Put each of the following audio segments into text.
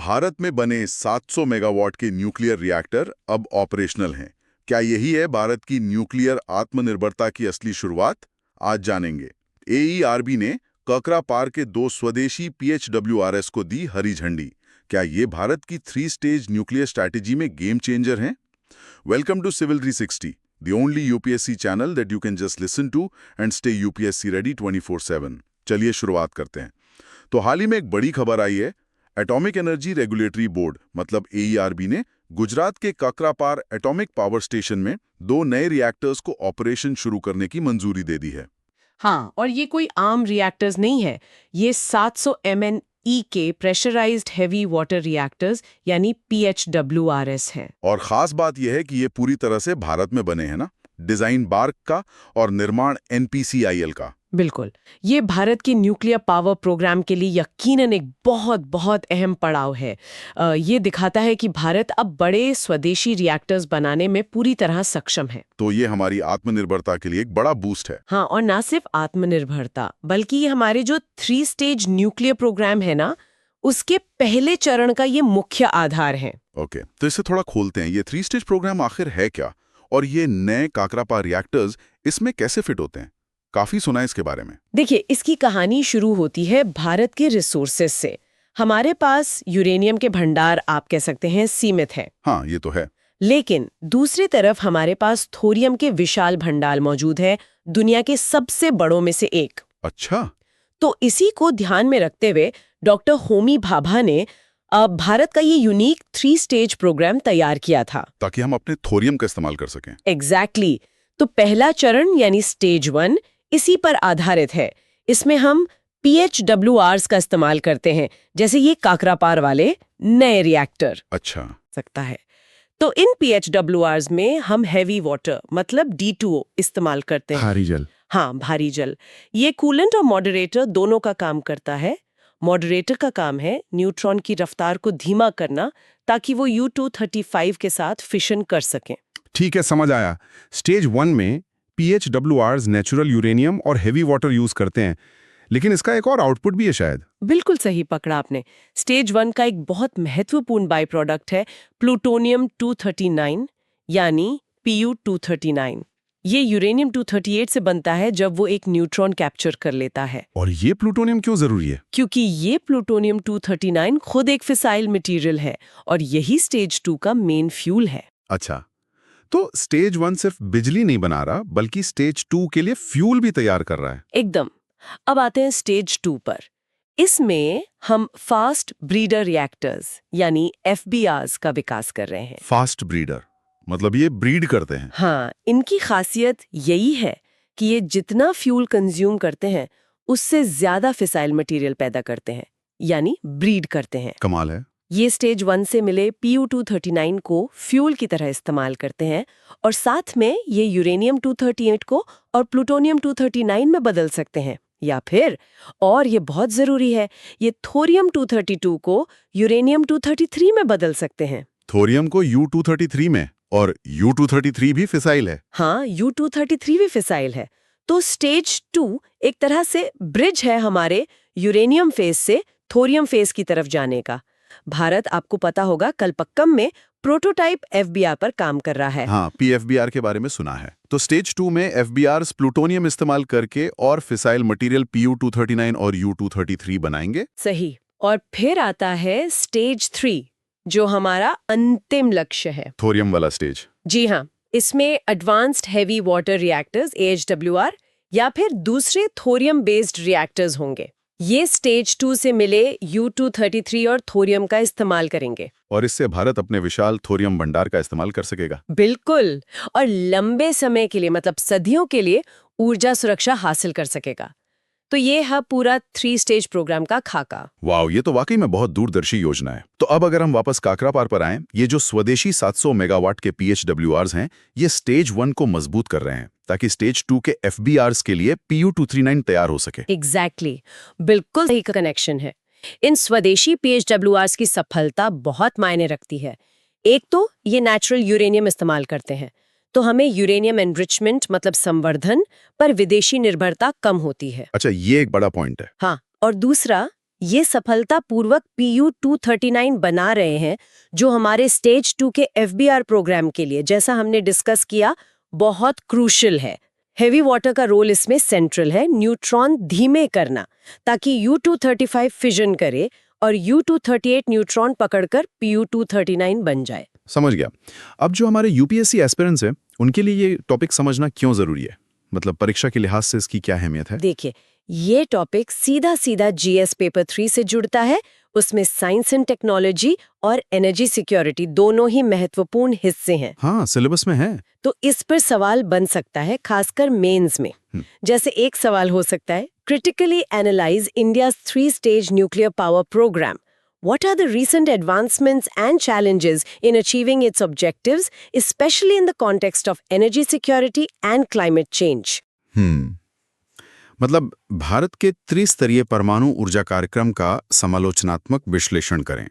भारत में बने 700 मेगावाट के न्यूक्लियर रिएक्टर अब ऑपरेशनल हैं। क्या यही है भारत की न्यूक्लियर आत्मनिर्भरता की असली शुरुआत? आज जानेंगे। एईआरबी ने ककरापार के 2 स्वदेशी पीएचडब्ल्यूआरएस को दी हरी झंडी। क्या ये भारत की 3 स्टेज न्यूक्लियर स्ट्रैटेजी में गेम चेंजर हैं? Welcome to civil 360, the only UPSC channel that you can just listen to and stay UPSC ready 24/7। चलिए शुरुआत करते हैं। तो हाल ही में एक बड़ी खबर आई है। एटॉमिक एनर्जी रेगुलेटरी बोर्ड मतलब एईआरबी ने गुजरात के ककरापार एटॉमिक पावर स्टेशन में 2 नए रिएक्टर्स को ऑपरेशन शुरू करने की मंजूरी दे दी है। हाँ, और ये कोई आम रिएक्टर्स नहीं है। ये 700 MNE के प्रेशराइज्ड हैवी वाटर रिएक्टर्स यानी PHWRS हैं। और खास बात यह है कि ये पूरी तरह से भारत में बने हैं ना, डिजाइन बार्क का और निर्माण NPCIL का। बिल्कुल, ये भारत की न्यूक्लियर पावर प्रोग्राम के लिए यकीनन एक बहुत बहुत अहम पड़ाव है। ये दिखाता है कि भारत अब बड़े स्वदेशी रिएक्टर्स बनाने में पूरी तरह सक्षम है। तो ये हमारी आत्मनिर्भरता के लिए एक बड़ा बूस्ट है। हाँ, और ना सिर्फ आत्मनिर्भरता बल्कि ये हमारे जो 3 स्टेज न्यूक्लियर प्रोग्राम है ना, उसके पहले चरण का ये मुख्य आधार है। ओके, तो इसे थोड़ा खोलते हैं। ये 3 स्टेज प्रोग्राम आखिर है क्या, और ये नए ककरापार रिएक्टर्स इसमें कैसे फिट होते हैं? काफी सुना है इसके बारे में। देखिए, इसकी कहानी शुरू होती है भारत के रिसोर्सेस से। हमारे पास यूरेनियम के भंडार आप कह सकते हैं सीमित है। हाँ, ये तो है। लेकिन दूसरी तरफ हमारे पास थोरियम के विशाल भंडार मौजूद है, दुनिया के सबसे बड़ों में से एक। अच्छा। तो इसी को ध्यान में रखते हुए डॉक्टर होमी भाभा ने भारत का ये यूनिक 3 स्टेज प्रोग्राम तैयार किया था, ताकि हम अपने थोरियम का इस्तेमाल कर सकें। एग्जैक्टली। तो पहला चरण यानी स्टेज 1 इसी पर आधारित है। इसमें हम PHWRs का इस्तेमाल करते हैं, जैसे ये ककरापार वाले नए रिएक्टर। अच्छा। सकता है। तो इन PHWRs में हम हैवी वाटर मतलब D2O इस्तेमाल करते हैं। भारी जल। हाँ, भारी जल। ये कूलेंट और मॉडरेटर दोनों का काम करता है। मॉडरेटर का काम है न्यूट्रॉन की रफ्तार को धीमा करना, ताकि वो U-235 के साथ फिशन कर सकें। ठीक है, समझ आया। स्टेज 1 में PHWRs नेचुरल यूरेनियम और हेवी वाटर यूज करते हैं, लेकिन इसका एक और आउटपुट भी है शायद। बिल्कुल सही पकड़ा आपने। स्टेज 1 का एक बहुत महत्वपूर्ण बाई प्रोडक्ट है प्लूटोनियम 239 यानी Pu-239। ये यूरेनियम 238 से बनता है जब वो एक न्यूट्रॉन कैप्चर कर लेता है। और ये प्लूटोनियम क्यों जरूरी है? क्योंकि ये प्लूटोनियम 239 खुद एक फिसाइल मटेरियल है और यही स्टेज 2 का मेन फ्यूल है। अच्छा, तो स्टेज 1 सिर्फ बिजली नहीं बना रहा, बल्कि स्टेज 2 के लिए फ्यूल भी तैयार कर रहा है। एकदम। अब आते हैं स्टेज 2 पर। इसमें हम फास्ट ब्रीडर रिएक्टर्स यानी FBRs का विकास कर रहे हैं। फास्ट ब्रीडर मतलब ये ब्रीड करते हैं? हाँ, इनकी खासियत यही है कि ये जितना फ्यूल कंज्यूम करते हैं उससे ज्यादा फिसाइल मटेरियल पैदा करते हैं, यानी ब्रीड करते हैं। कमाल है। ये स्टेज 1 से मिले Pu-239 को फ्यूल की तरह इस्तेमाल करते हैं और साथ में ये यूरेनियम 238 को और प्लूटोनियम 239 में बदल सकते हैं, या फिर, और ये बहुत जरूरी है, ये थोरियम 232 को यूरेनियम 233 में बदल सकते हैं। थोरियम को U-233 में, और U-233 भी फिसाइल है? हाँ, U-233 भी फिसाइल है। तो स्टेज 2 एक तरह से ब्रिज है हमारे यूरेनियम फेज से थोरियम फेज की तरफ जाने का। भारत, आपको पता होगा, कलपक्कम में प्रोटोटाइप FBR पर काम कर रहा है। हाँ, PFBR के बारे में सुना है। तो स्टेज 2 में FBRs प्लूटोनियम इस्तेमाल करके और फिसाइल मटेरियल Pu-239 और U-233 बनाएंगे। सही। और फिर आता है स्टेज 3, जो हमारा अंतिम लक्ष्य है। थोरियम वाला स्टेज? जी हाँ, इसमें advanced heavy water reactors AHWR या फिर दूसरे थोरियम बेस्ड रिएक्टर्स होंगे। ये स्टेज 2 से मिले U-233 और थोरियम का इस्तेमाल करेंगे। और इससे भारत अपने विशाल थोरियम भंडार का इस्तेमाल कर सकेगा। बिल्कुल, और लंबे समय के लिए मतलब सदियों के लिए ऊर्जा सुरक्षा हासिल कर सकेगा। तो ये है पूरा 3 स्टेज प्रोग्राम का खाका। वाह, ये तो वाकई में बहुत दूरदर्शी योजना है। तो अब अगर हम वापस ककरापार पर आएं, ये जो स्वदेशी 700 मेगावाट के PHWRs हैं, ये स्टेज 1 को मजबूत कर रहे हैं, ताकि स्टेज 2 के FBRs के लिए Pu-239 तैयार हो सके। एग्जैक्टली, बिल्कुल सही कनेक्शन है। इन स्वदेशी PHWRs की सफलता बहुत मायने रखती है। एक तो ये नेचुरल यूरेनियम इस्तेमाल करते हैं, तो हमें यूरेनियम एनरिचमेंट मतलब संवर्धन पर विदेशी निर्भरता कम होती है। अच्छा, ये एक बड़ा पॉइंट है। हाँ, और दूसरा, ये सफलतापूर्वक PU-239 बना रहे हैं, जो हमारे स्टेज 2 के FBR प्रोग्राम के लिए, जैसा हमने डिस्कस किया, बहुत क्रूशियल है। हेवी वाटर का रोल इसमें सेंट्रल है, न्यूट्रॉन धीमे करना, ताकि U-235 फिजन करे और U-238 न्यूट्रॉन पकड़कर PU-239 बन जाए। समझ गया। अब जो हमारे यूपीएससी एस्पिरेंट्स हैं, उनके लिए ये टॉपिक समझना क्यों जरूरी है? मतलब परीक्षा के लिहाज से इसकी क्या अहमियत है? देखिए, ये टॉपिक सीधा सीधा GS पेपर 3 से जुड़ता है। उसमें साइंस एंड टेक्नोलॉजी और एनर्जी सिक्योरिटी दोनों ही महत्वपूर्ण हिस्से हैं। हाँ, सिलेबस में है। तो इस पर सवाल बन सकता है, खासकर मेंस में। जैसे एक सवाल हो सकता है, critically analyse India's 3-stage nuclear power programme. What are the recent advancements and challenges in achieving its objectives, especially in the context of energy security and climate change? मतलब भारत के त्रिस्तरीय परमाणु ऊर्जा कार्यक्रम का समालोचनात्मक विश्लेषण करें।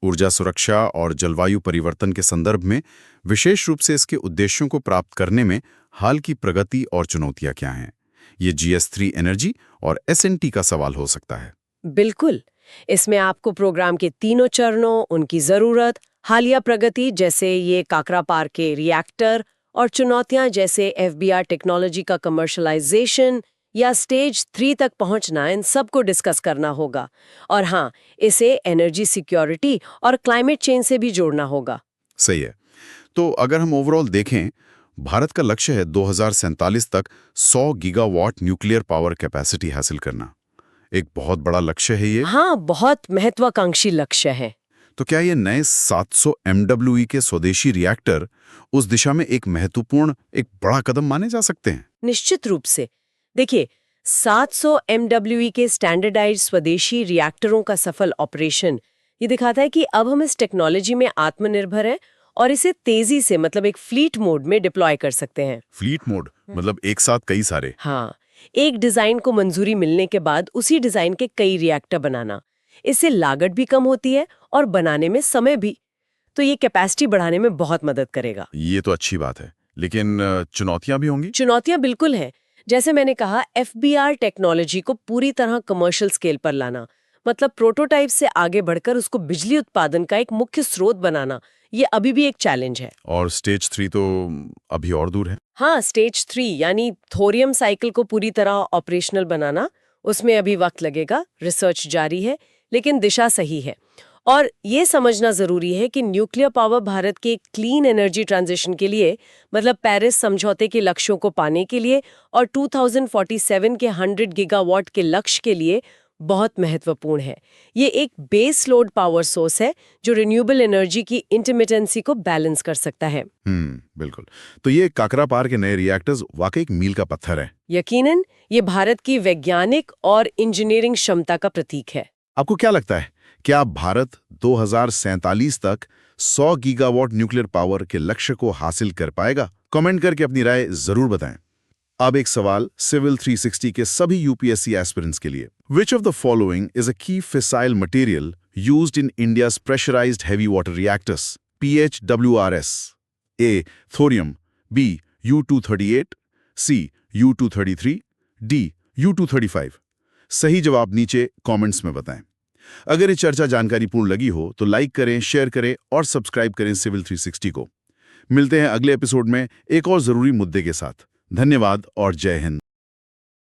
ऊर्जा सुरक्षा और जलवायु परिवर्तन के संदर्भ में विशेष रूप से इसके उद्देश्यों को प्राप्त करने में हाल की प्रगति और चुनौतियां क्या हैं? ये GS3 एनर्जी और SNT का सवाल हो सकता है। बिल्कुल। इसमें आपको प्रोग्राम के तीनों चरणों, उनकी जरूरत, हालिया प्रगति जैसे ये काकरापार के रिएक्टर और चुनौतियां जैसे FBR टेक्नोलॉजी का कमर्शलाइजेशन या स्टेज 3 तक पहुंचना, इन सबको डिस्कस करना होगा। और हाँ, इसे एनर्जी सिक्योरिटी और क्लाइमेट चेंज से भी जोड़ना होगा। सही है। तो अगर हम ओवरऑल देखें, भारत का लक्ष्य है 2047 तक 100 गीगावाट न्यूक्लियर पावर कैपेसिटी हासिल करना। एक बहुत बड़ा लक्ष्य है ये। हाँ, बहुत महत्वाकांक्षी लक्ष्य है। तो क्या ये नए 700 MWE के स्वदेशी रिएक्टर उस दिशा में एक महत्वपूर्ण, एक बड़ा कदम माने जा सकते हैं? निश्चित रूप से। देखिए, 700 MWE के स्टैंडर्डाइज्ड स्वदेशी रिएक्टरों का सफल ऑपरेशन ये दिखाता है कि अब हम इस टेक्नोलॉजी में आत्मनिर्भर हैं और इसे तेजी से, मतलब एक फ्लीट मोड में डिप्लॉय कर सकते हैं। फ्लीट मोड मतलब एक साथ कई सारे? हाँ, एक डिजाइन को मंजूरी मिलने के बाद उसी डिजाइन के कई रिएक्टर बनाना। इससे लागत भी कम होती है और बनाने में समय भी। तो ये कैपेसिटी बढ़ाने में बहुत मदद करेगा। ये तो अच्छी बात है, लेकिन चुनौतियां भी होंगी? चुनौतियां बिल्कुल हैं। जैसे मैंने कहा, FBR टेक्नोलॉजी को पूरी तरह कमर्शियल स्केल पर लाना, मतलब प्रोटोटाइप से आगे बढ़कर उसको बिजली उत्पादन का एक मुख्य स्रोत बनाना, ये अभी भी एक चैलेंज है। और स्टेज 3 तो अभी और दूर है। हाँ, स्टेज 3 यानी थोरियम साइकिल को पूरी तरह ऑपरेशनल बनाना, उसमें अभी वक्त लगेगा। रिसर्च जारी है, लेकिन दिशा सही है। और ये समझना जरूरी है कि न्यूक्लियर पावर भारत के क्लीन एनर्जी ट्रांजिशन के लिए, मतलब पेरिस समझौते के लक्ष्यों को पाने के लिए और 2047 के 100 गीगावाट के लक्ष्य के लिए बहुत महत्वपूर्ण है। ये एक बेस लोड पावर सोर्स है जो रिन्यूएबल एनर्जी की इंटरमिटेंसी को बैलेंस कर सकता है। बिल्कुल। तो ये काकरापार के नए रिएक्टर्स वाकई एक मील का पत्थर है। यकीनन ये भारत की वैज्ञानिक और इंजीनियरिंग क्षमता का प्रतीक है। आपको क्या लगता है, क्या भारत 2047 तक 100 गीगावाट न्यूक्लियर पावर के लक्ष्य को हासिल कर पाएगा? कमेंट करके अपनी राय जरूर बताएं। अब एक सवाल सिविल 360 के सभी यूपीएससी एस्पिरेंट्स के लिए। Which of the following is a key fissile material used in India's pressurized heavy water reactors? PHWRS. A. Thorium. B. U-238. C. U-233. D. U-235. सही जवाब नीचे कमेंट्स में बताएं। अगर ये चर्चा जानकारीपूर्ण लगी हो तो लाइक करें, शेयर करें और सब्सक्राइब करें सिविल 360 को। मिलते हैं अगले एपिसोड में एक और जरूरी मुद्दे के साथ। धन्यवाद और जय हिंद।